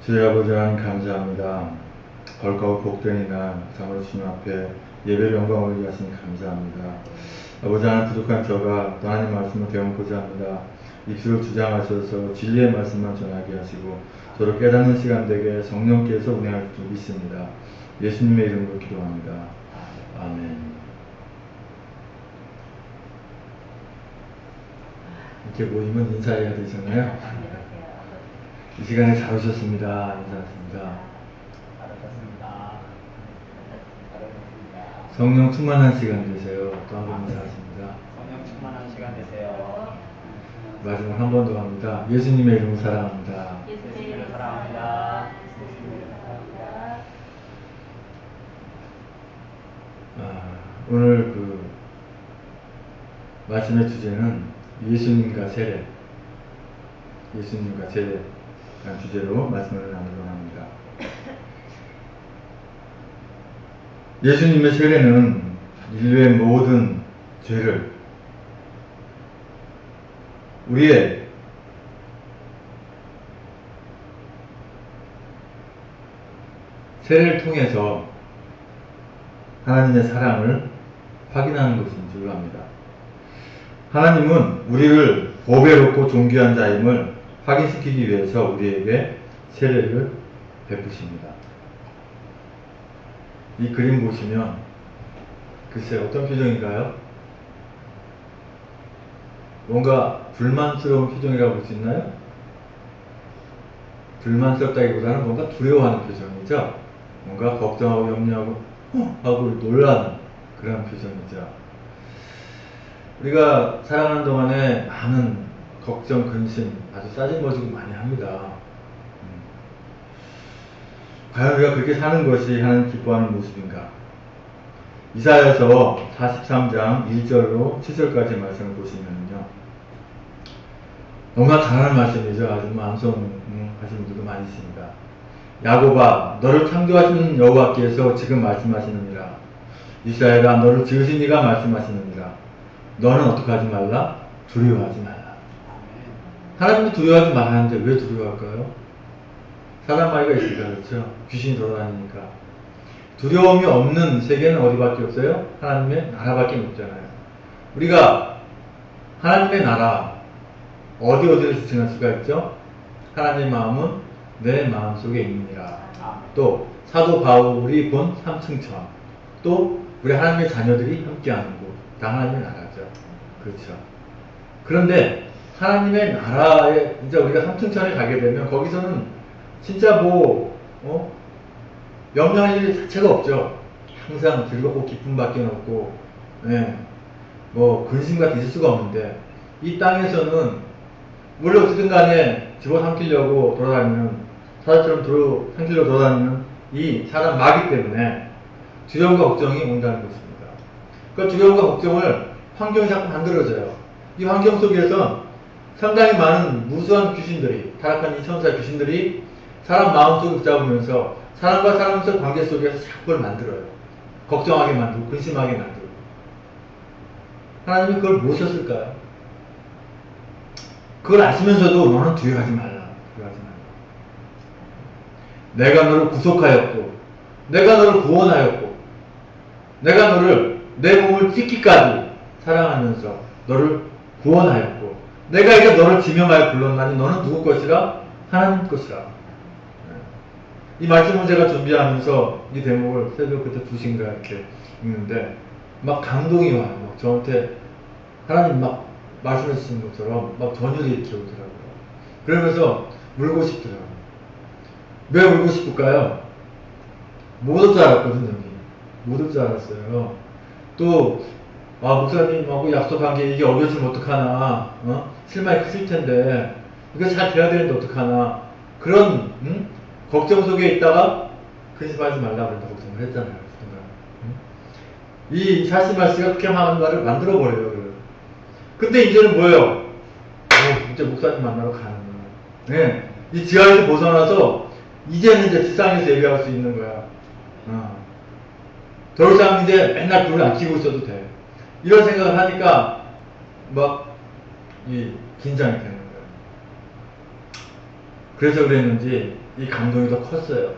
주의 아버지 하나님 감사합니다. 거룩하고 복된 이날 참으로 주님 앞에 예배를 영광 올리게 하시니 감사합니다. 아버지 하나님 부족한 저가 또 하나님 말씀을 배우고자 합니다. 입술을 주장하셔서 진리의 말씀만 전하게 하시고 저를 깨닫는 시간 되게 성령께서 운행할 줄 믿습니다. 예수님의 이름으로 기도합니다. 아멘. 이렇게 모이면 인사해야 되잖아요. 이 시간에 잘 오셨습니다. 인사드립니다. 성령 충만한 시간 되세요. 또 한 번 인사하십니다. 성령 충만한 시간 되세요. 마지막 한 번 더 합니다. 예수님의 이름으로 사랑합니다. 예수님을 사랑합니다. 예수님을 사랑합니다. 오늘 말씀의 주제는 예수님과 세례, 예수님과 세례라는 주제로 말씀을 나누려고 합니다. 예수님의 세례는 인류의 모든 죄를 우리의 세례를 통해서 하나님의 사랑을 확인하는 것인 줄 압니다. 하나님은 우리를 보배롭고 존귀한 자임을 확인시키기 위해서 우리에게 세례를 베푸십니다. 이 그림 보시면 글쎄 어떤 표정인가요? 뭔가 불만스러운 표정이라고 볼 수 있나요? 불만스럽다기보다는 뭔가 두려워하는 표정이죠. 뭔가 걱정하고 염려하고 하고 놀라는 그런 표정이죠. 우리가 살아가는 동안에 많은 걱정, 근심 아주 싸질머지고 많이 합니다. 과연 우리가 그렇게 사는 것이 하나님 기뻐하는 모습인가? 이사야서 43장 1절로 7절까지 말씀을 보시면요. 너무나 잘하는 말씀이죠. 아주 암송하시는 분들도 많이 있습니다. 야곱아, 너를 창조하신 여호와께서 지금 말씀하시느니라. 이스라엘아, 너를 지으신 이가 말씀하시느니라. 너는 어떻게 하지 말라? 두려워하지 말라. 하나님도 두려워하지 말라는데 왜 두려워할까요? 사단 마귀가 있으니까 그렇죠. 귀신이 돌아다니니까. 두려움이 없는 세계는 어디밖에 없어요? 하나님의 나라밖에 없잖아요. 우리가 하나님의 나라 어디를 지칭할 수가 있죠? 하나님의 마음은 내 마음속에 있느니라. 또 사도 바울이 본 삼층천, 또 우리 하나님의 자녀들이 함께하는 곳, 다 하나님의 나라죠. 그렇죠. 그런데 하나님의 나라에 이제 우리가 삼층천에 가게 되면 거기서는 진짜 염려할 일 자체가 없죠. 항상 즐겁고 기쁨밖에 없고, 근심 같은 게 있을 수가 없는데, 이 땅에서는, 물론 어쨌든 간에 집어삼키려고 돌아다니는, 사자처럼 삼키려고 돌아다니는 이 사람 마귀 때문에 두려움과 걱정이 온다는 것입니다. 그 두려움과 걱정을 환경이 자꾸 만들어져요. 이 환경 속에서 상당히 많은 무수한 귀신들이, 타락한 이 천사의 귀신들이 사람 마음속을 붙잡으면서 사람과 사람의 관계 속에서 자꾸 그걸 만들어요. 걱정하게 만들고 근심하게 만들고. 하나님이 그걸 모셨을까요? 그걸 아시면서도 너는 두려워하지 말라. 두려워하지 말라. 내가 너를 구속하였고 내가 너를 구원하였고 내가 너를 내 몸을 찢기까지 사랑하면서 너를 구원하였고 내가 이제 너를 지명하여 불렀나니 너는 누구 것이라? 하나님 것이라. 이 말씀을 제가 준비하면서 이 대목을 새벽 그때 2시인가 이렇게 읽는데 막 감동이 와요. 막 저한테 하나님 막 말씀해 주신 것처럼 막 전율이 이렇게 오더라고요. 그러면서 울고 싶더라고요. 왜 울고 싶을까요? 못 올 줄 알았거든요. 못 올 줄 알았어요. 또 목사님하고 약속한 게 이게 어겨지면 어떡하나, 실망이 크실 텐데 이거 잘 돼야 되는데 어떡하나, 그런 걱정 속에 있다가 근심하지 말라 그런다 걱정을 했잖아요. 이 사시마씨가 그렇게 하는 말을 만들어버려요. 근데 이제는 뭐예요? 둘째 목사님 만나러 가는 거야. 예. 이 지하에서 벗어나서 이제는 이제 지상에서 예배할 수 있는 거야. 더 이상 이제 맨날 불을 안 켜고 있어도 돼. 이런 생각을 하니까 막 이 긴장이 되는 거예요. 그래서 그랬는지 이 감동이 더 컸어요.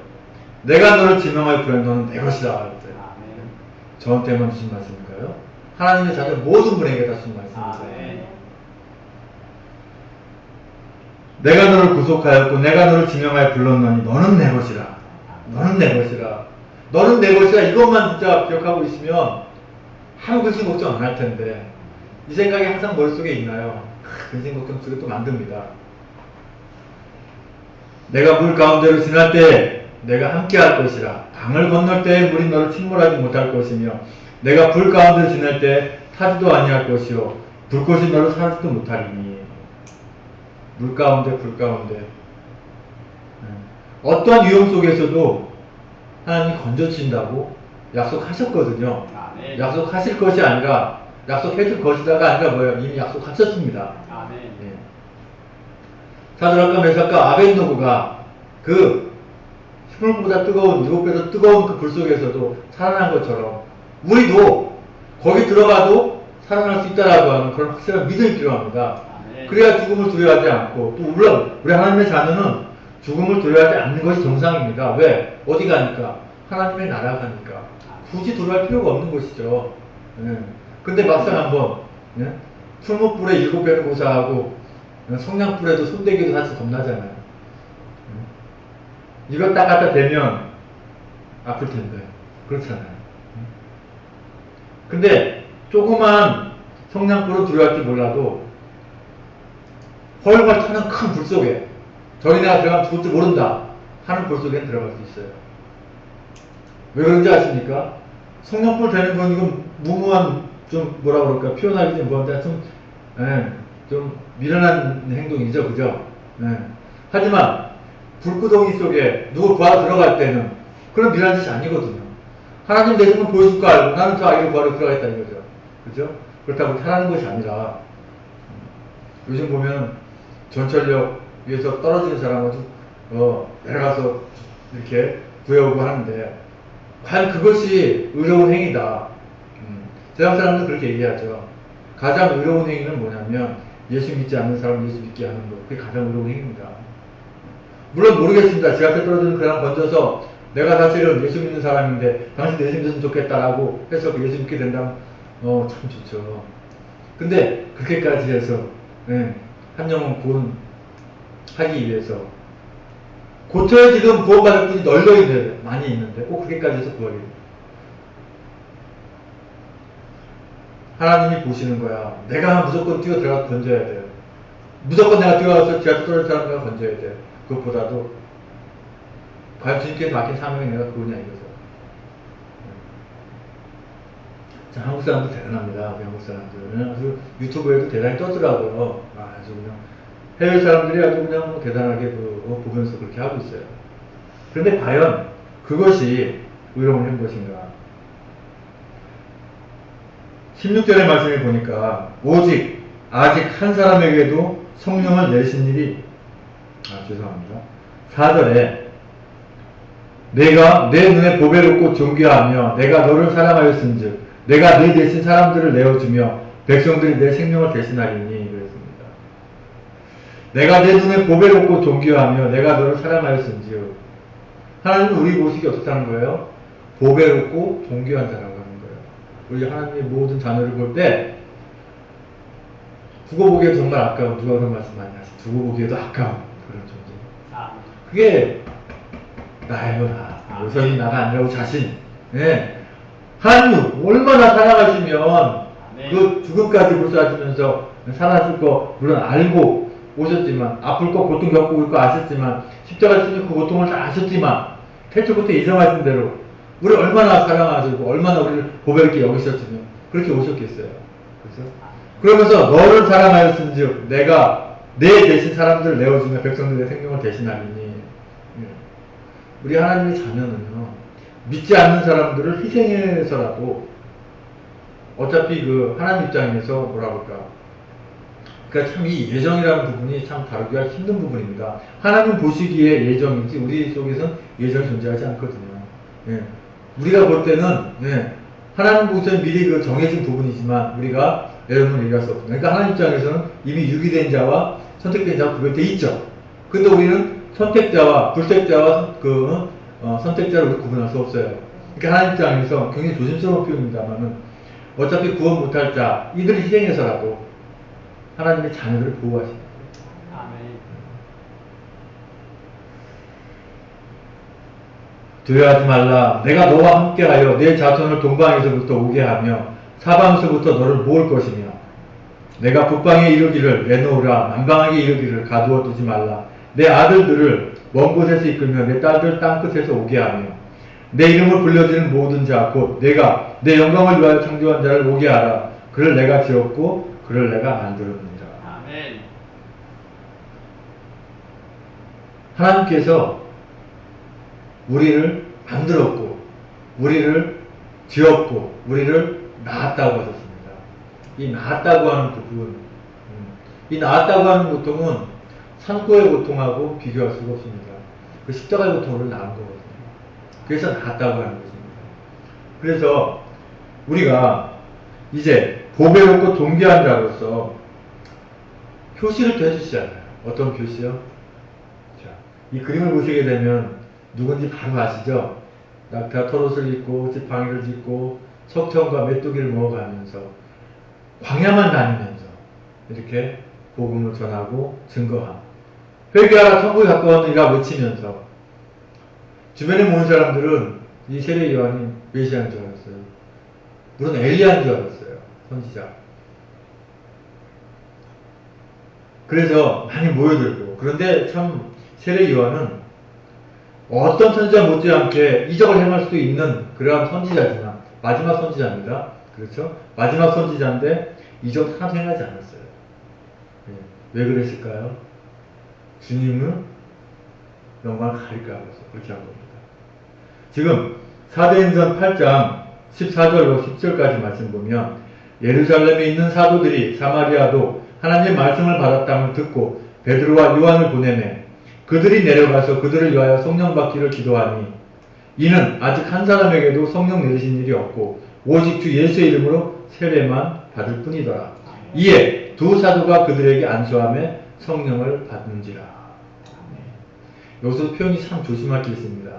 내가 너를 지명할 그런 너는 내 것이다. 그랬어요. 아멘. 저한테만 주신 말씀인가요? 하나님의 자녀 모든 분에게 다 주신 말씀이세요. 아멘. 내가 너를 구속하였고 내가 너를 지명하여 불렀노니 너는 내 것이라. 너는 내 것이라. 너는 내 것이라. 이것만 진짜 기억하고 있으면 아무 근심 걱정 안 할 텐데 이 생각이 항상 머릿속에 있나요? 근심 걱정 속에 또 만듭니다. 내가 물 가운데로 지날 때 내가 함께 할 것이라. 강을 건널 때 물이 너를 침몰하지 못할 것이며 내가 불 가운데로 지날 때 타지도 아니할 것이요 불꽃이 너를 사지도 못하리니. 물 가운데 불 가운데 어떠한 위험 속에서도 하나님이 건져주신다고 약속하셨거든요. 아멘. 약속하실 것이 아니라 약속해줄 것이다가 아니라 뭐예요? 이미 약속하셨습니다. 아멘. 예. 사드락과 메삭과 아벳노고가 그 수물보다 뜨거운 7배 더 뜨거운 그 불 속에서도 살아난 것처럼 우리도 거기 들어가도 살아날 수 있다라고 하는 그런 확실한 믿음이 필요합니다. 아멘. 그래야 죽음을 두려워하지 않고 또 물론 우리 하나님의 자녀는 죽음을 두려워하지 않는 것이 정상입니다. 왜? 어디 가니까? 하나님의 나라 가니까. 굳이 두려워할 필요가 없는 것이죠. 예. 근데 막상 한번 예? 풀무불에 7배를 고사하고 성냥불에도 손대기도 사실 겁나잖아요. 예? 이거 딱 갖다 대면 아플 텐데 그렇잖아요. 근데 조그만 성냥불은 두려워할지 몰라도 헐헐 타는 큰 불 속에 저희네가 들어가면 죽을 줄 모른다 하는 불 속에 들어갈 수 있어요. 왜 그런지 아십니까? 성냥불 되는 건 이건 무모한 좀 뭐라 그럴까 표현하기 좀 뭔데 좀 미련한 행동이죠, 그죠? 하지만 불구덩이 속에 누구 구하러 들어갈 때는 그런 미련한 짓이 아니거든요. 하나님 되시면 보여줄 거 알고 나는 저 아이를 구하러 들어가겠다 이거죠, 그죠? 그렇다고 타라는 것이 아니라 요즘 보면 전철역 위에서 떨어지는 사람을 내려가서 이렇게 구해오고 하는데 과연 그것이 의로운 행위다. 세상 사람들은 그렇게 얘기하죠. 가장 의로운 행위는 뭐냐면 예수 믿지 않는 사람 예수 믿게 하는 것. 그게 가장 의로운 행위입니다. 물론 모르겠습니다. 지하철 떨어지는 그 사람 건져서 내가 사실은 예수 믿는 사람인데 당신 예수 믿으면 좋겠다라고 해서 그 예수 믿게 된다면 참 좋죠. 근데 그렇게까지 해서 한 영혼 구원하기 위해서 고토에 지금 구원받을 분이 널려 있는데 많이 있는데 꼭 그렇게까지 해서 구하게 됩니다. 하나님이 보시는 거야. 내가 무조건 뛰어 들어가서 건져야 돼. 무조건 내가 뛰어가서 지하철 떨어진 사람 내가 건져야 돼. 그것보다도 과연 주님께서 맡긴 사명이 내가 그거냐 이거죠. 자, 한국 사람들 대단합니다. 우리 한국 사람들은 아주 유튜브에도 대단히 떠더라고요. 아주 그냥 해외 사람들이 아주 그냥 뭐 대단하게 보면서 그렇게 하고 있어요. 그런데 과연 그것이 의로운 행 것인가? 16절의 말씀을 보니까 오직 아직 한 사람에게도 성령을 내신 일이 죄송합니다. 4절에 내가 내 눈에 보배롭고 존귀하며 내가 너를 사랑하였은즉 내가 네 대신 사람들을 내어주며 백성들이 내 생명을 대신하리니 그랬습니다. 내가 내 눈에 보배롭고 존귀하며 내가 너를 사랑하였은즉 하나님은 우리 모습이 어떻다는 거예요? 보배롭고 존귀한 자라고 하는 거예요. 우리 하나님의 모든 자녀를 볼 때 두고 보기에도 정말 아까운 누가 그런 말씀 많이 하시죠. 두고 보기에도 아까운 그런 존재. 그게 나예요, 나. 우선이 나가 아니라 자신. 예. 하나님 얼마나 사랑하시면 그 죽음까지 불사하시면서 살아줄 거 물론 알고 오셨지만 아플 거 고통 겪고 올 거 아셨지만 십자가 지는 그 고통을 다 아셨지만 태초부터 예정하신 대로 우리 얼마나 사랑하시고 얼마나 우리를 보배롭게 여기셨으면 그렇게 오셨겠어요. 그렇죠? 그러면서 너를 사랑하였은즉 내가 내 대신 사람들을 내어주며 백성들의 생명을 대신하리니. 우리 하나님의 자녀는요 믿지 않는 사람들을 희생해서라도 어차피 그 하나님 입장에서 뭐라 그럴까 그러니까 참 이 예정이라는 부분이 참 다루기가 힘든 부분입니다. 하나님 보시기에 예정이지 우리 속에서는 예정이 존재하지 않거든요. 예. 우리가 볼 때는 하나님 보시기에 미리 그 정해진 부분이지만 우리가 여러분을 얘기할 수 없습니다. 그러니까 하나님 입장에서는 이미 유기된 자와 선택된 자와 구별되어 있죠. 근데 우리는 선택자와 불택자와 선택자를 우리 구분할 수 없어요. 그러니까 하나님 입장에서 굉장히 조심스러운 표현입니다만은 어차피 구원 못할 자 이들을 희생해서라도 하나님의 자녀들을 보호하십니다. 아멘. 두려워하지 말라. 내가 너와 함께하여 내 자손을 동방에서부터 오게 하며 사방에서부터 너를 모을 것이며 내가 북방에 이르기를 내놓으라 남방에게 이르기를 가두어 두지 말라. 내 아들들을 먼 곳에서 이끌며 내 딸들 땅끝에서 오게 하며 내 이름을 불려지는 모든 자 곧 내가 내 영광을 위하여 창조한 자를 오게 하라. 그를 내가 지었고 그를 내가 만들었느니라. 아멘. 하나님께서 우리를 만들었고 우리를 지었고 우리를 낳았다고 하셨습니다. 이 낳았다고 하는 부분, 이 낳았다고 하는 고통은 산고의 고통하고 비교할 수가 없습니다. 그 십자가의 고통을 낳은 거거든요. 그래서 낳았다고 하는 것입니다. 그래서 우리가 이제 보배롭고 존귀한 자로서 표시를 또 해주시잖아요. 어떤 표시요? 자, 이 그림을 보시게 되면 누군지 바로 아시죠? 낙타 털옷을 입고 지팡이를 짚고 석청과 메뚜기를 먹어가면서 광야만 다니면서 이렇게 복음을 전하고 증거함. 회개하라 천국에 가까웠느니라 외치면서 주변에 모인 사람들은 이 세례 요한이 메시아인 줄 알았어요. 물론 엘리야인 줄 알았어요. 선지자. 그래서 많이 모여들고 그런데 참 세례 요한은 어떤 선지자 못지않게 이적을 행할 수도 있는 그러한 선지자지만 마지막 선지자입니다. 그렇죠? 마지막 선지자인데 이적 하나도 행하지 않았어요. 왜 그랬을까요? 주님은 영광을 가릴까 봐서 그렇게 한 겁니다. 지금 사도행전 8장 14절로 10절까지 말씀 보면 예루살렘에 있는 사도들이 사마리아도 하나님의 말씀을 받았다는 듣고 베드로와 요한을 보내매 그들이 내려가서 그들을 위하여 성령 받기를 기도하니 이는 아직 한 사람에게도 성령 내리신 일이 없고 오직 주 예수의 이름으로 세례만 받을 뿐이더라. 이에 두 사도가 그들에게 안수함에 성령을 받는지라. 여기서 표현이 참 조심할 게 있습니다.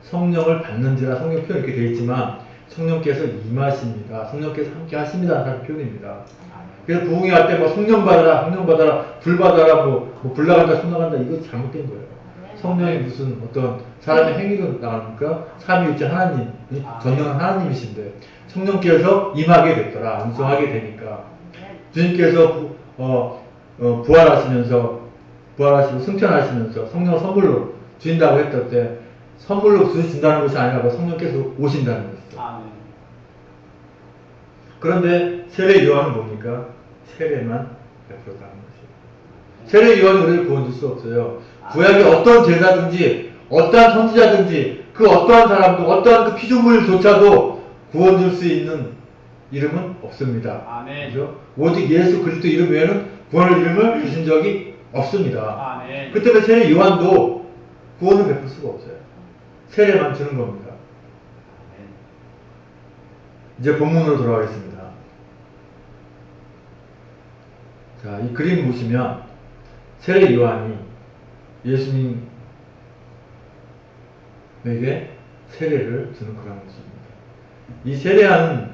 성령을 받는지라 성령 표현 이렇게 되어 있지만 성령께서 임하십니다. 성령께서 함께 하십니다. 라는 표현입니다. 그래서 부흥회 할 때 뭐 성령 받아라, 성령 받아라, 불 받아라, 불 나간다, 손 나간다, 이거 잘못된 거예요. 성령이 무슨 어떤 사람의 행위로 나가니까 삼위일체 하나님, 전능한 하나님이신데 성령께서 임하게 됐더라, 안수하게 되니까 주님께서 부활하시고 승천하시면서 성령을 선물로 주신다고 했을 때 선물로 주신다는 것이 아니라 성령께서 오신다는 것이죠. 아멘. 그런데 세례 요한은 뭡니까? 세례만 베풀었다는 것이에요. 세례 요한이 우리를 구원 줄 수 없어요. 구약의 어떤 제사든지 어떠한 선지자든지 그 어떠한 사람도 어떠한 그 피조물조차도 구원 줄 수 있는 이름은 없습니다. 아멘. 그죠? 오직 예수 그리스도 이름 외에는 구원의 이름을 주신 적이 없습니다. 아멘. 그 때문에 세례 요한도 구원을 베풀 수가 없어요. 세례만 주는 겁니다. 이제 본문으로 돌아가겠습니다. 자, 이 그림 보시면 세례 요한이 예수님에게 세례를 주는 그런 모습입니다. 이 세례하는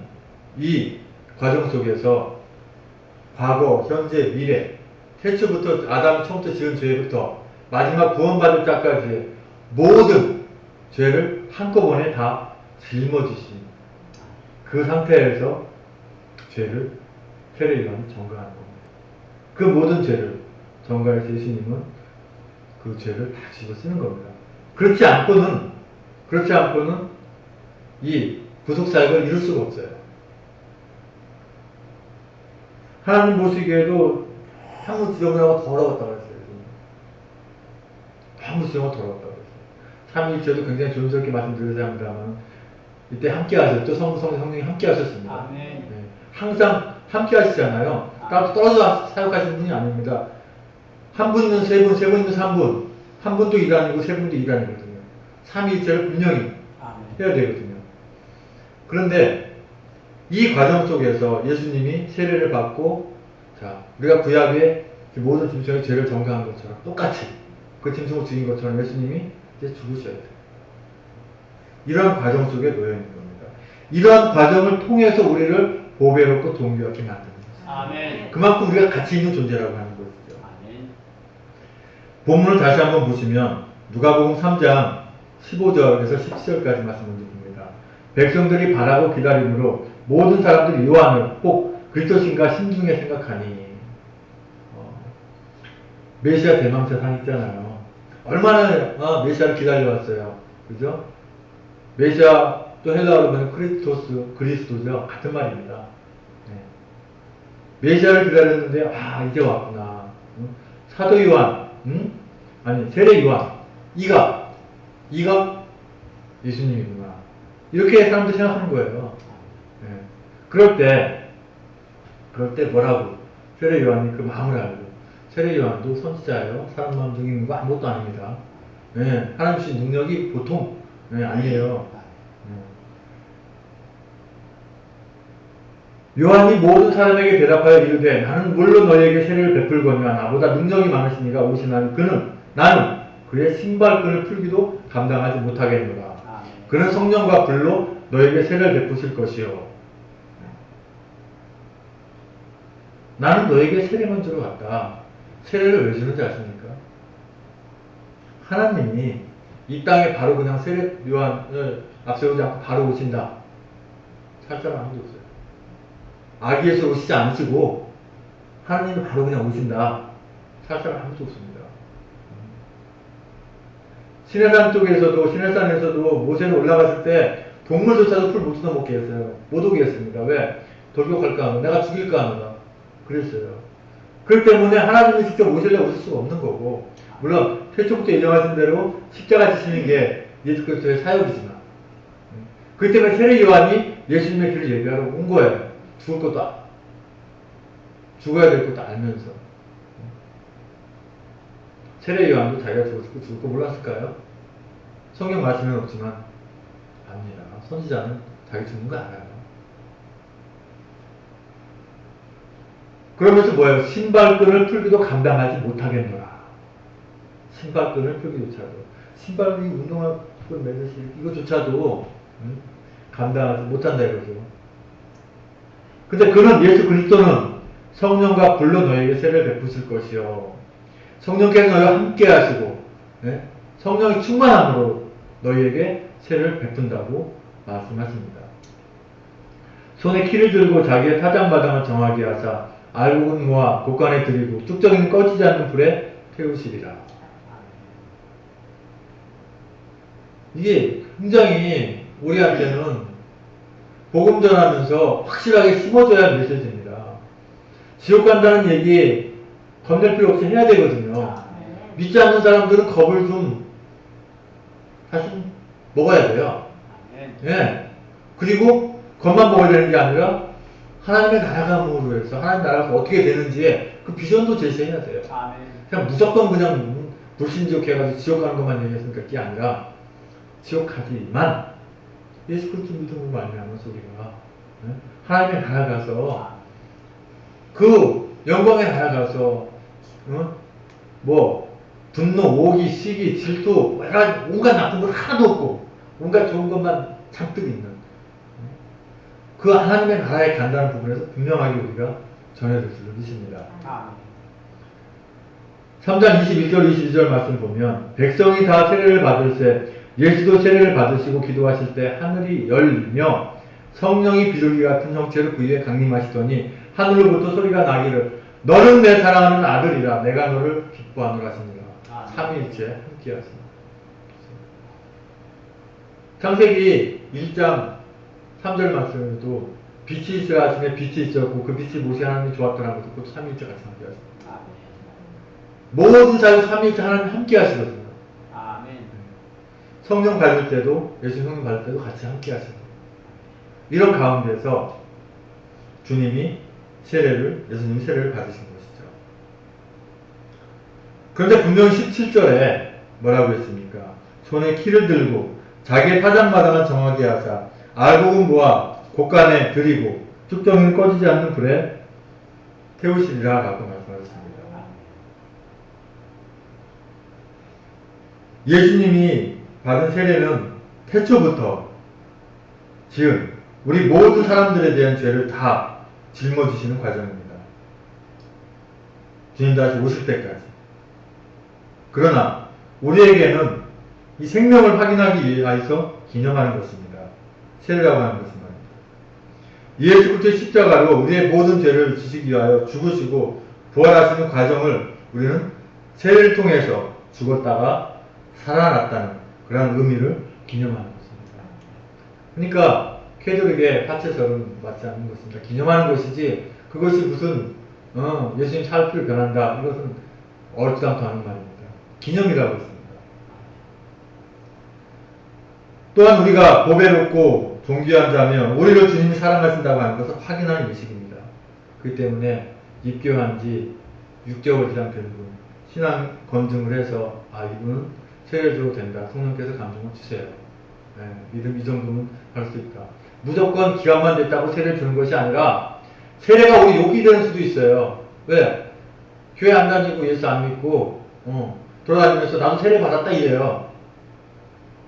이 과정 속에서 과거, 현재, 미래, 태초부터 아담이 처음부터 지은 죄부터 마지막 구원받을 때까지의 모든 죄를 한꺼번에 다 짊어지신 그 상태에서 죄를 세례 요한이 전가하는 겁니다. 그 모든 죄를 전가해서 예수님은 그 죄를 다 집어 쓰는 겁니다. 그렇지 않고는 이 구속사역을 이룰 수가 없어요. 하나님 보시기에도 너무 지저분하고 더러웠다고 했어요. 너무 지저분하고 더러웠다고 했어요. 삼위일체도 굉장히 조심스럽게 말씀드려야 합니다만 이때 함께 하셨죠. 성령이 함께 하셨습니다. 아멘. 네. 항상 함께 하시잖아요. 따로 떨어져 사역하시는 분이 아닙니다. 한 분이면 세 분, 세 분이면 3분, 한 분도 일하니고 세 분도 일하니거든요. 삼위일체를 분명히 해야 되거든요. 그런데 이 과정 속에서 예수님이 세례를 받고, 자, 우리가 구약의 모든 짐승의 죄를 정당한 것처럼 똑같이 그 짐승을 죽인 것처럼 예수님이 이제 죽으셔야 돼요. 이런 과정 속에 놓여 있는 겁니다. 이러한 과정을 통해서 우리를 보배롭고 동귀하게 만드는 거죠. 아멘. 그만큼 우리가 가치 있는 존재라고 하는 것이죠. 아멘. 본문을 다시 한번 보시면 누가복음 3장 15절에서 17절까지 말씀을 봅니다. 백성들이 바라고 기다림으로 모든 사람들이 요한을 꼭 그리스도신가 심중에 생각하니, 메시아 대망사상 있잖아요. 얼마나 메시아를 기다려왔어요. 그죠? 메시아 또 헬라어로 보면 그리스도죠. 같은 말입니다. 네. 메시아를 기다렸는데 이제 왔구나. 응? 사도 요한, 응? 아니 세례 요한, 이가 예수님이구나. 이렇게 사람들이 생각하는 거예요. 네. 그럴 때 뭐라고? 세례 요한이 그 마음을 알고, 세례 요한도 선지자예요. 사람 마음 중에 있는 거 아무것도 아닙니다. 네. 하나님 주신 능력이 보통 아니에요. 요한이 모든 사람에게 대답하여 이르되 나는 물론 너희에게 세례를 베풀거니와 나보다 능력이 많으시니가 오시나니 나는 그의 신발끈을 풀기도 감당하지 못하겠노라. 그는 성령과 불로 너에게 세례를 베푸실 것이요. 나는 너에게 세례만 주러 왔다. 세례를 왜 주는지 아십니까? 하나님이 이 땅에 바로 그냥 세례 요한을 앞세우지 않고 바로 오신다. 살 사람 아무도 없어요. 아기에서 오시지 않으시고 하나님이 바로 그냥 오신다. 살 사람 아무도 없습니다. 시내산 쪽에서도, 시내산에서도 모세는 올라갔을 때 동물조차도 풀 못 뜯어먹게 했어요. 못 오게 했습니다. 왜? 돌격할까 하면, 내가 죽일까 하면 그랬어요. 그렇기 때문에 하나님이 직접 오시려고 오실 수가 없는 거고, 물론 태초부터 예정하신 대로 십자가 지시는 게 예수 그리스도의 사역이지만, 그렇기 때문에 세례 요한이 예수님의 길을 예비하러 온 거예요. 죽어야 될 것도 알면서. 세례 요한도 자기가 죽을 거 몰랐을까요? 성경 말씀은 없지만 압니다. 선지자는 자기 죽는 거 알아요. 그러면서 뭐예요? 신발끈을 풀기도 감당하지 못하겠노라. 신발끈을 풀기조차도, 신발이 운동화 끈 매듯이 이거조차도 감당하지 못한다 이거죠. 근데 그는 예수 그리스도는 성령과 불로 너에게 세례를 베푸실 것이요. 성령께서 너희와 함께 하시고, 성령의 충만함으로 너희에게 세례를 베푼다고 말씀하십니다. 손에 키를 들고 자기의 타작마당을 정하게 하사 알곡은 모아 곳간에 들이고 뚝정이는 꺼지지 않는 불에 태우시리라. 이게 굉장히 우리한테는 복음 전하면서 확실하게 심어줘야 할 메시지입니다. 지옥 간다는 얘기 건들 필요 없이 해야 되거든요. 믿지 않는 사람들은 겁을 좀 사실 먹어야 돼요. 예. 그리고 겁만 먹어야 되는 게 아니라 하나님의 나라가 뭐로 해서 하나님 나라가 어떻게 되는지에 그 비전도 제시해야 돼요. 그냥 무조건 그냥 불신지옥 해가지고 지옥 가는 것만 얘기했으니까 그게 아니라 지옥 가지만 예수 그리스도 믿음으로 말미암은 소리가 하나님의 나라 가서 그 영광의 나라 가서 뭐 분노, 오기, 시기, 질투 온갖 나쁜 건 하나도 없고 온갖 좋은 것만 잔뜩 있는 그 하나님의 나라에 간다는 부분에서 분명하게 우리가 전해질 수 있습니다. 3장 21절 22절 말씀 보면 백성이 다 세례를 받을세 예수도 세례를 받으시고 기도하실 때 하늘이 열리며 성령이 비둘기 같은 형체로 그 위에 강림하시더니 하늘로부터 소리가 나기를 너는 내 사랑하는 아들이라 내가 너를 기뻐하노라 하시니라. 삼위일체 함께 하시니라. 창세기 1장 3절 말씀에도 빛이 있으라 하시며 빛이 있었고 그 빛이 모세 하나님이 좋았더라고 그것도 삼위일체 같이 함께 하십니다. 모든 자유 삼위일체 하나님 함께 하시거든요. 성령 받을 때도 예수 성령 받을 때도 같이 함께 하시거든요. 이런 가운데서 주님이 예수님이 세례를 받으신 것이죠. 그런데 분명히 17절에 뭐라고 했습니까? 손에 키를 들고 자기의 타작마당을 정하게 하사 알곡은 모아 곳간에 들이고 쭉정이는 꺼지지 않는 불에 태우시리라 라고 말씀하셨습니다. 예수님이 받은 세례는 태초부터 지은 우리 모든 사람들에 대한 죄를 다 짊어지시는 과정입니다. 주님 다시 오실 때까지. 그러나 우리에게는 이 생명을 확인하기 위해서 기념하는 것입니다. 세례라고 하는 것은 말입니다. 예수 그리스도의 십자가로 우리의 모든 죄를 지시기 위하여 죽으시고 부활하시는 과정을 우리는 세례를 통해서 죽었다가 살아났다는 그런 의미를 기념하는 것입니다. 그러니까 캐톨릭의 파채설은 맞지 않는 것입니다. 기념하는 것이지 그것이 무슨 예수님 살필 변한다 이것은 옳지도 않고 하는 말입니다. 기념이라고 했습니다. 또한 우리가 보배롭고 존귀한 자며 우리를 주님이 사랑하신다고 하는 것을 확인하는 예식입니다. 그렇기 때문에 입교한 지 6개월 이상 된 분, 신앙 검증을 해서 이분은 세례를 줘도 된다. 성령께서 감동을 주세요. 믿음 이 정도는 할 수 있다. 무조건 기간만 됐다고 세례를 주는 것이 아니라 세례가 우리 욕이 되는 수도 있어요. 왜? 교회 안 다니고 예수 안 믿고 돌아다니면서 나도 세례 받았다 이래요.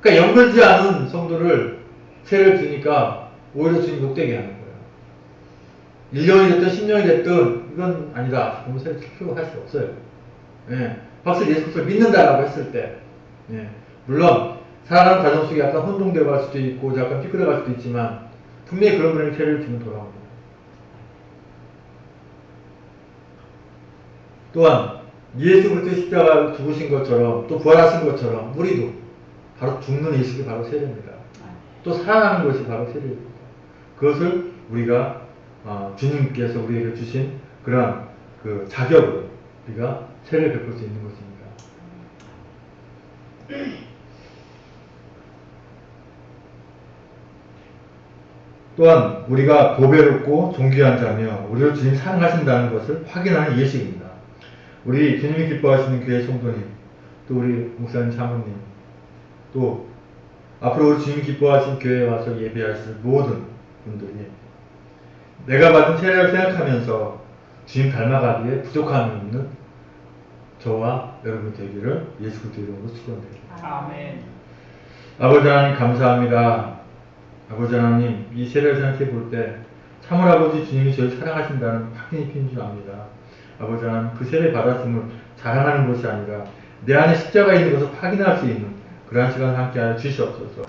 그러니까 연결되지 않은 성도를 세례를 주니까 오히려 주님 욕되게 하는 거예요. 1년이 됐든 10년이 됐든 이건 아니다. 그럼 세례 줄 필요가 사실 없어요. 박수 예수 그리스도를 믿는다라고 했을 때 물론 살아가는 과정 속에 약간 혼동되어 갈 수도 있고 약간 삐끗해 갈 수도 있지만 분명히 그런 분에게 세례를 주면 돌아옵니다. 또한 예수 그리스도의 십자가를 죽으신 것처럼 또 부활하신 것처럼 우리도 바로 죽는 예식이 바로 세례입니다. 또 살아나는 것이 바로 세례입니다. 그것을 우리가 주님께서 우리에게 주신 그러한 그 자격으로 우리가 세례를 베풀 수 있는 것입니다. 또한 우리가 보배롭고 존귀한 자며 우리를 주님 사랑하신다는 것을 확인하는 예식입니다. 우리 주님이 기뻐하시는 교회 성도님, 또 우리 목사님, 사모님, 또 앞으로 우리 주님이 기뻐하신 교회에 와서 예배하실 모든 분들이 내가 받은 세례를 생각하면서 주님 닮아가기에 부족함이 있는 저와 여러분 되기를 예수 그리스도 이름으로 축원드립니다. 아멘. 아버지 하나님 감사합니다. 아버지 하나님 이 세례를 생각해 볼 때 참으로 아버지 주님이 저를 사랑하신다는 확신이 필요한 줄 압니다. 아버지 하나님 그 세례 받았음을 자랑하는 것이 아니라 내 안에 십자가 있는 것을 확인할 수 있는 그러한 시간을 함께하여 주시옵소서.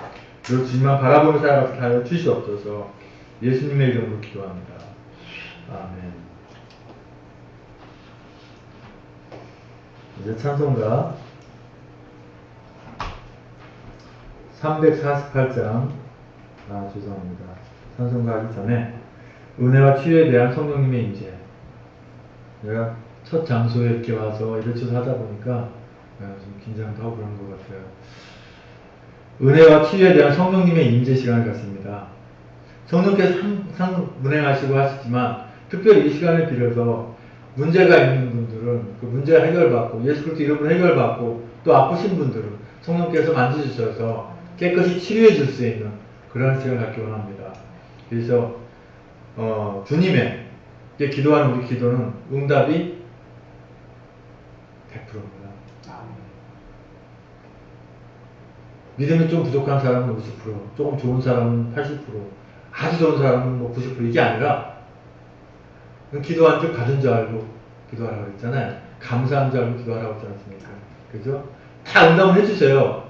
그리고 주님만 바라보는 살아가게 하여 주시옵소서. 예수님의 이름으로 기도합니다. 아멘. 이제 찬송가 348장 죄송합니다. 찬송가 하기 전에 은혜와 치유에 대한 성령님의 임재. 내가 첫 장소에 이렇게 와서 이렇게 하다 보니까 좀 긴장도 하고 그런 것 같아요. 은혜와 치유에 대한 성령님의 임재 시간을 갖습니다. 성령께서 항상 운행하시고 하시지만 특별히 이 시간을 빌어서 문제가 있는 분들은 그 문제가 해결받고 예수 그리스도 이름으로 해결받고 또 아프신 분들은 성령께서 만지주셔서 깨끗이 치료해 줄 수 있는 그런 시간을 갖기 원합니다. 그래서 주님의 기도하는 우리 기도는 응답이 100%입니다. 믿음이 좀 부족한 사람은 50%, 조금 좋은 사람은 80%, 아주 좋은 사람은 90% 이게 아니라 기도한 줄 받은 줄 알고 기도하라고 했잖아요. 감사한 줄 알고 기도하라고 했지 않습니까? 그죠? 다 응답을 해주세요.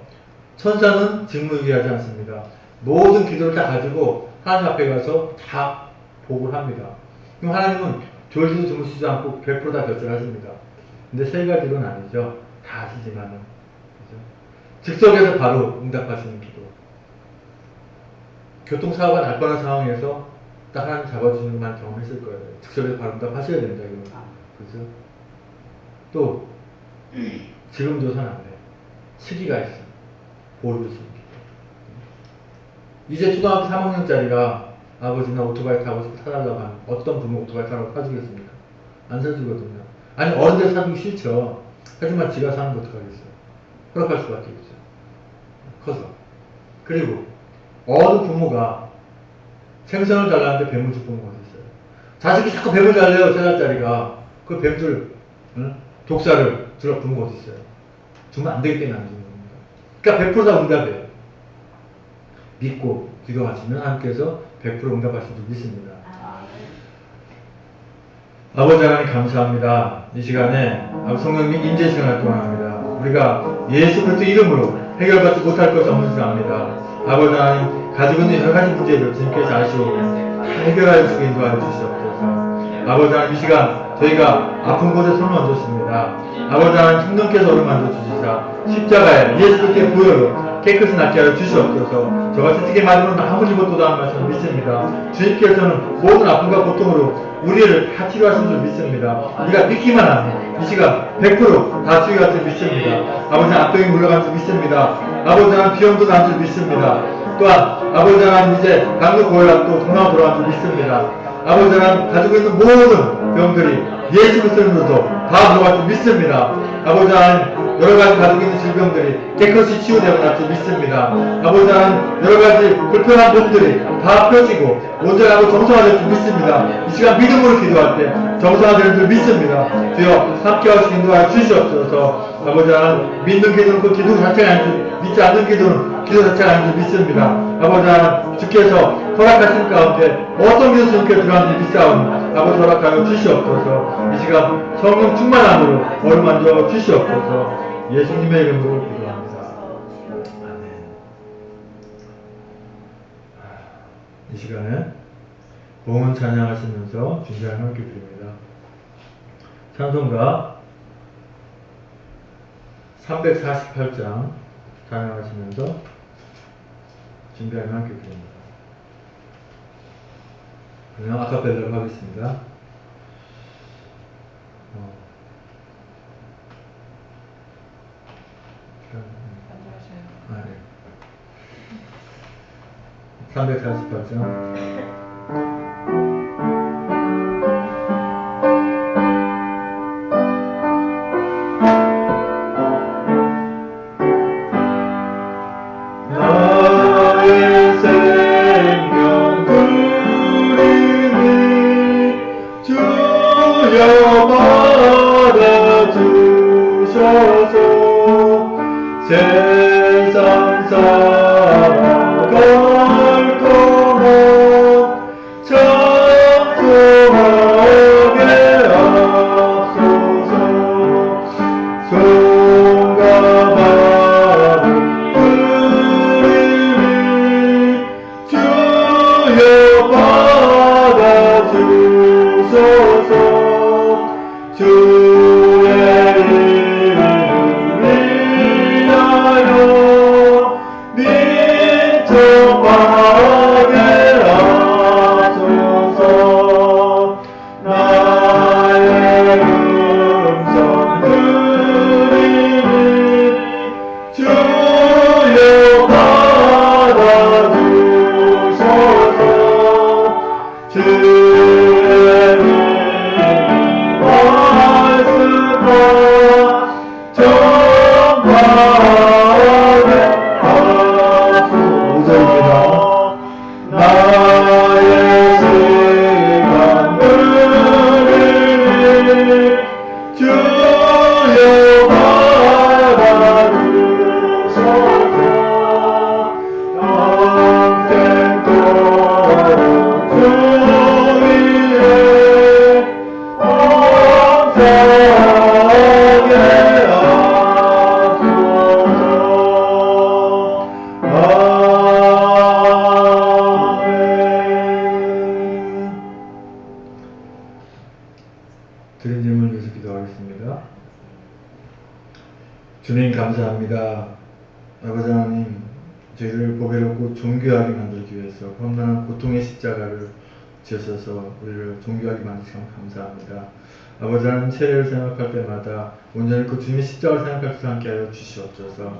천사는 직무유기하지 않습니다. 모든 기도를 다 가지고 하나님 앞에 가서 다 보고를 합니다. 그럼 하나님은 졸지도 주무시지 않고 100%다 결정하십니다. 근데 세 가지로는 아니죠. 다 아시지만은. 그죠? 즉석에서 바로 응답하시는 기도. 교통사고가 날 뻔한 상황에서 딱 하나님 잡아주는 것만 경험했을 거예요. 즉석에서 바로 응답하셔야 된다. 이거. 그죠? 또 지금 줘서는 안 돼. 시기가 있어. 보여주십니다. 이제 초등학교 3학년짜리가 아버지나 오토바이 타고 싶어 사달라고 하면 어떤 부모 오토바이 타라고 사주겠습니까? 안 사주거든요. 아니 어른들 사주기 싫죠. 하지만 지가 사는 거 어떡하겠어요. 허락할 수밖에 없죠. 커서. 그리고 어느 부모가 생선을 달라는데 뱀을 줄 부모가 있어요. 자식이 자꾸 뱀을 달래요. 3살짜리가. 그 뱀들 독사를 주라 부모가 어디 있어요. 주면 안 되기 때문에 안 주는 겁니다. 그러니까 100%다 응답이에요. 믿고 기도하시면 하나님께서 100% 응답하실 줄 믿습니다. 아버지 하나님 감사합니다. 이 시간에 성령님 인재 시간을 동안합니다. 우리가 예수 그리스도 이름으로 해결받지 못할 것이 없는 줄 압니다. 아버지 하나님 가지고 있는 여러 가지 문제를 주님께서 아시고 다 해결할 수 있게 인도하여 주시옵소서. 아버지 하나님 이 시간 저희가 아픈 곳에 손을 얹었습니다. 아버지 하나님 성령께서 어루만져 주시사 십자가에 예수 그리스도의 보혈로 깨끗이 낫게 하여 주시옵소서. 저같이 어떻게 말하면 아무리 못도 하는 말씀을 믿습니다. 주님께서는 모든 아픔과 고통으로 우리를 다 치료하신 줄 믿습니다. 우리가 믿기만 하면 이 시간 100%다 치유할 줄 믿습니다. 아버지 악병이 물러간 줄 믿습니다. 아버지 하나님 비염도 난 줄 믿습니다. 또한 아버지 하나님 이제 강도 고혈압도 동남아 돌아간 줄 믿습니다. 아버지 하나님 가지고 있는 모든 병들이 예수 그리스도로도 다 들어갈 줄 믿습니다. 아버지 하나님 여러 가지 가지고 있는 질병들이 깨끗이 치유되고 날 줄 믿습니다. 아버지 하나님 여러 가지 불편한 몸들이 다 펴지고 온전하고 정상화될 줄 믿습니다. 이 시간 믿음으로 기도할 때 정상화되는 줄 믿습니다. 주여 함께 하시고 인도하여 주시옵소서. 아버지 하나님 믿는 기도는 그 기도 자체가 아닌 줄 믿지 않는 기도는 기도 자체가 아닌 줄 믿습니다. 아버지 하나님 주께서 허락하신 가운데 어떤 기도 주님께 들어가는지 믿사오니 아버지 허락하여 주시옵소서. 이 시간 성령 충만함으로 어루만져 주시옵소서. 예수님의 이름으로 기도합니다. 아멘. 이 시간에 봉헌 찬양하시면서 준비할 함께 드립니다. 찬송가 348장 찬양하시면서 준비할 함께 드립니다. 그냥 아카펠라로 하겠습니다. 아, 네. 348장. 나의 생명 그림이 주여 받아주셔서 세상 살아갈 동안 찬송하게 하소서. 손과 발을 그림이 주여 받아주소서. 주의 이름을 위하여 민족하게 하소서. 나의 음성 들으니 주여 받아주소서. 주의 말씀과 전파하게 하소서. 나의 시간들이 주여 받아주소서. 영생토록 주 위에 감사하게 하소서. 아멘. 드린 질문 위해서 기도하겠습니다. 주님 감사합니다. 아버지 하나님, 저희를 보배롭고 존귀하게 만들기 위해서 험난한 고통의 십자가를 지으셔서 우리를 존귀하게 만드시면 감사합니다. 아버지 하나님, 세례를 생각할 때마다 온전히 그 주님의 십자가를 생각할 수 있게 하여 주시옵소서.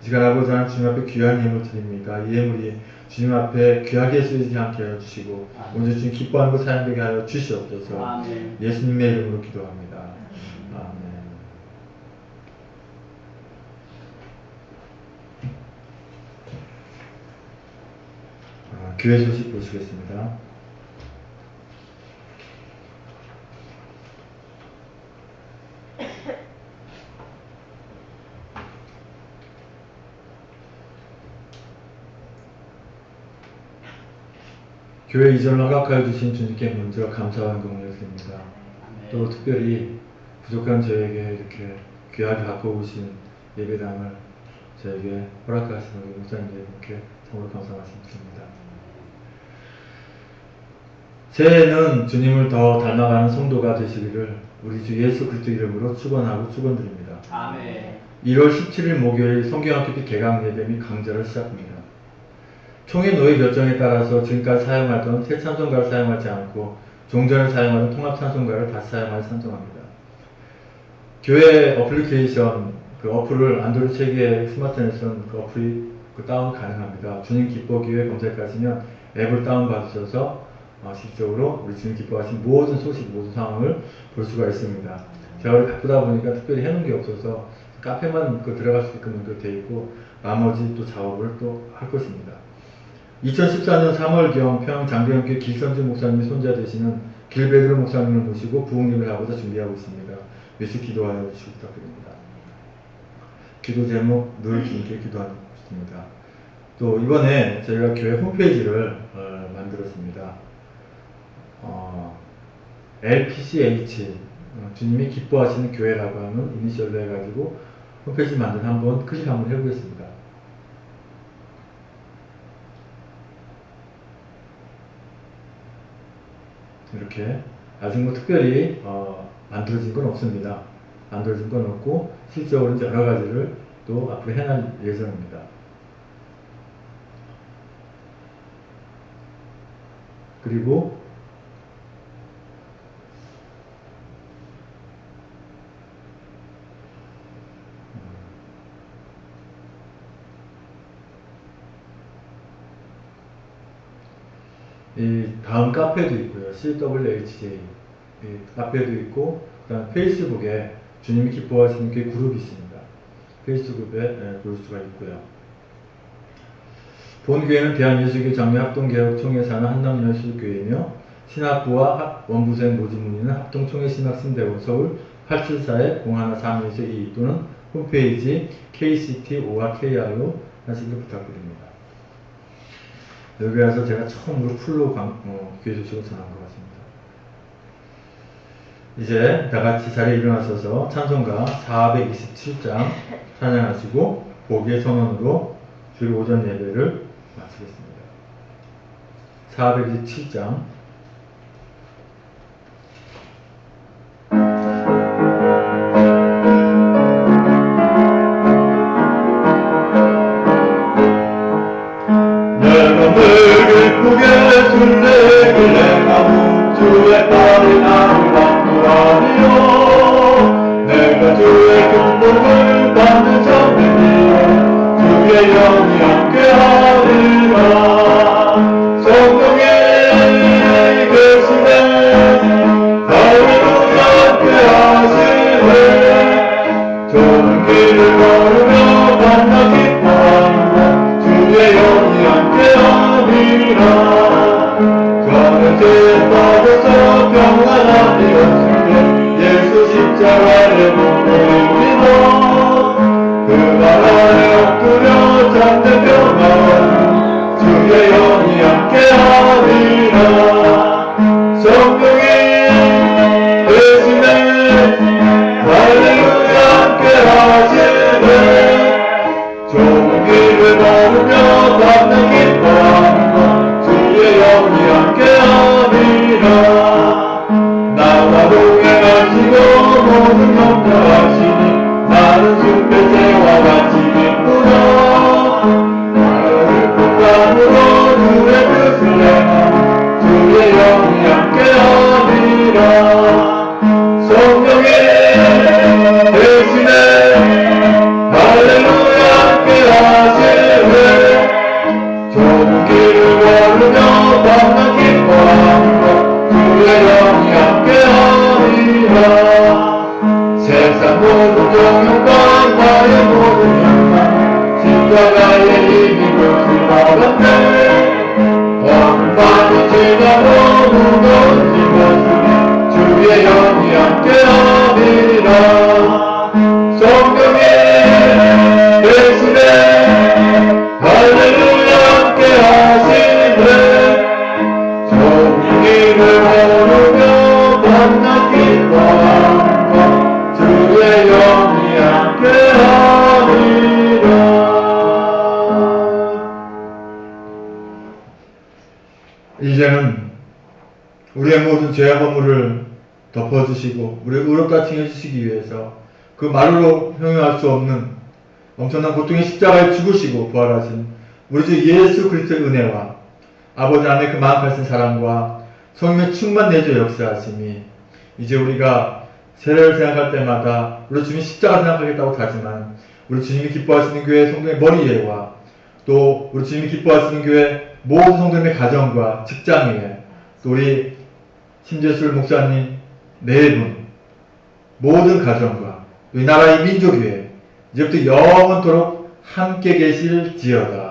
이 시간 아버지 하나님 주님 앞에 귀한 예물 드립니다. 이 예물이 주님 앞에 귀하게 쓰이지 않게 하여 주시고 오늘 주님 기뻐하는 것 사용되게 하여 주시옵소서. 아멘. 예수님의 이름으로 기도합니다. 아멘. 교회 소식 보시겠습니다. 교회 이전을 허락하여 주신 주님께 먼저 감사와 영광을 드립니다. 또 특별히 부족한 저에게 이렇게 귀하게 갖고 오신 예배당을 저에게 허락하시는 우리 목사님들께 참으로 감사 말씀드립니다. 새해에는 주님을 더 닮아가는 성도가 되시기를 우리 주 예수 그리스도 이름으로 축원하고 축원드립니다. 아멘. 1월 17일 목요일 성경학교비 개강 예배 및 강좌를 시작합니다. 총회 노예 결정에 따라서 지금까지 사용하던 새 찬송가를 사용하지 않고 종전에 사용하던 통합 찬송가를 다시 사용하여 찬송합니다. 교회 어플리케이션 그 어플을 안드로이드 세계의 스마트폰에서는 그 어플이 다운 가능합니다. 주님 기뻐 교회 검색하시면 앱을 다운 받으셔서 실질적으로 우리 주님 기뻐하신 모든 소식, 모든 상황을 볼 수가 있습니다. 제가 우리 바쁘다 보니까 특별히 해놓은 게 없어서 카페만 들어갈 수 있게끔 되어 있고 나머지 또 작업을 또 할 것입니다. 2014년 3월경 평양 장대형교회 길선진 목사님이 손자 되시는 길베드로 목사님을 모시고 부흥예배를 하고자 준비하고 있습니다. 몇시 기도하여 주시기 부탁드립니다. 기도 제목 늘 주님께 기도하겠습니다. 또 이번에 저희가 교회 홈페이지를 만들었습니다. LPCH 주님이 기뻐하시는 교회라고 하는 이니셜로 해가지고 홈페이지 만든 한번 클릭 한번 해보겠습니다. 이렇게 아직 뭐 특별히 만들어진 건 없습니다. 만들어진 건 없고 실적으로 이제 여러 가지를 또 앞으로 해낼 예정입니다. 그리고 이 다음 카페도 있고요. CWHJ 카페도 있고 그다음 페이스북에 주님이 기뻐하시는 게 그룹이 있습니다. 페이스북에 볼 수가 있고요. 본교회는 대한예수교 장로합동개혁총회 산하 한남예수교회이며 신학부와 원부생 모집문의는 합동총회신학신대원 서울 874-0132-2 또는 홈페이지 KCT5RKR로 하시길 부탁드립니다. 여기 와서 제가 처음으로 풀로 교회 소식을 전한 것 같습니다. 이제 다같이 자리에 일어나셔서 찬송가 427장 찬양하시고 보기의 선언으로 주일 오전 예배를 마치겠습니다. 427장 늘 기쁘게 순례길래 나무 주의 팔이 나를 안구하리요 내가 주의 경복을 받는 자들이여 주의 영이 함께하리라 성령이 계시네 할렐루야 함께하시네 좋은 길을 걸으며 만나 기뻐하는 주의 영이 함께하리라 저는 죄에 빠져서 평안하리였으니 예수 십자가의 몸을 믿어 그 발 아래 엎드려 잠든 평안은 주의 영이 함께하리라 성령이 대신에 할렐루야 함께하시네 좋은 길을 걸으며 받는 기뻐하는 것 주의 영이 함께하리라 나와 동행하시고 모든 염려하시니 나는 숲에새와 같이 기쁘다 나를 풍감으로 주의 뜻을 행하니 주의 영이 함께하리라 성령이 대신에 할렐루야 함께하시네 모르며 밤낮 기뻐하는 것 주의 영이 함께하리라. 세상 모든 종용과 나의 모든 영광 십자가의 힘이 것을 받았네. 어느 밤이 지나고 무거운 짐었으니 주의 영이 함께하리라. 성경에 대신에 할렐루야 함께하시네. 종이를 오르며 밤낮 기뻐하는 것 주의 영이 함께하리라. 이제는 우리의 모든 죄와 허물을 덮어주시고 우리를 의롭다 칭해주시기 위해서 그 말로 형용할 수 없는 엄청난 고통의 십자가에 죽으시고 부활하신 우리 주 예수 그리스도의 은혜와 아버지 하나님의 그 마음하신 사랑과 성령의 충만 내주 역사하심이 이제 우리가 세례를 생각할 때마다 우리 주님 십자가 생각하겠다고 하지만 우리 주님이 기뻐하시는 교회 성도의 머리에와 또 우리 주님이 기뻐하시는 교회 모든 성도님의 가정과 직장 위에 또 우리 심재술 목사님 네 분 모든 가정과 이 나라의 민족 위에 이제부터 영원토록 함께 계실지어다.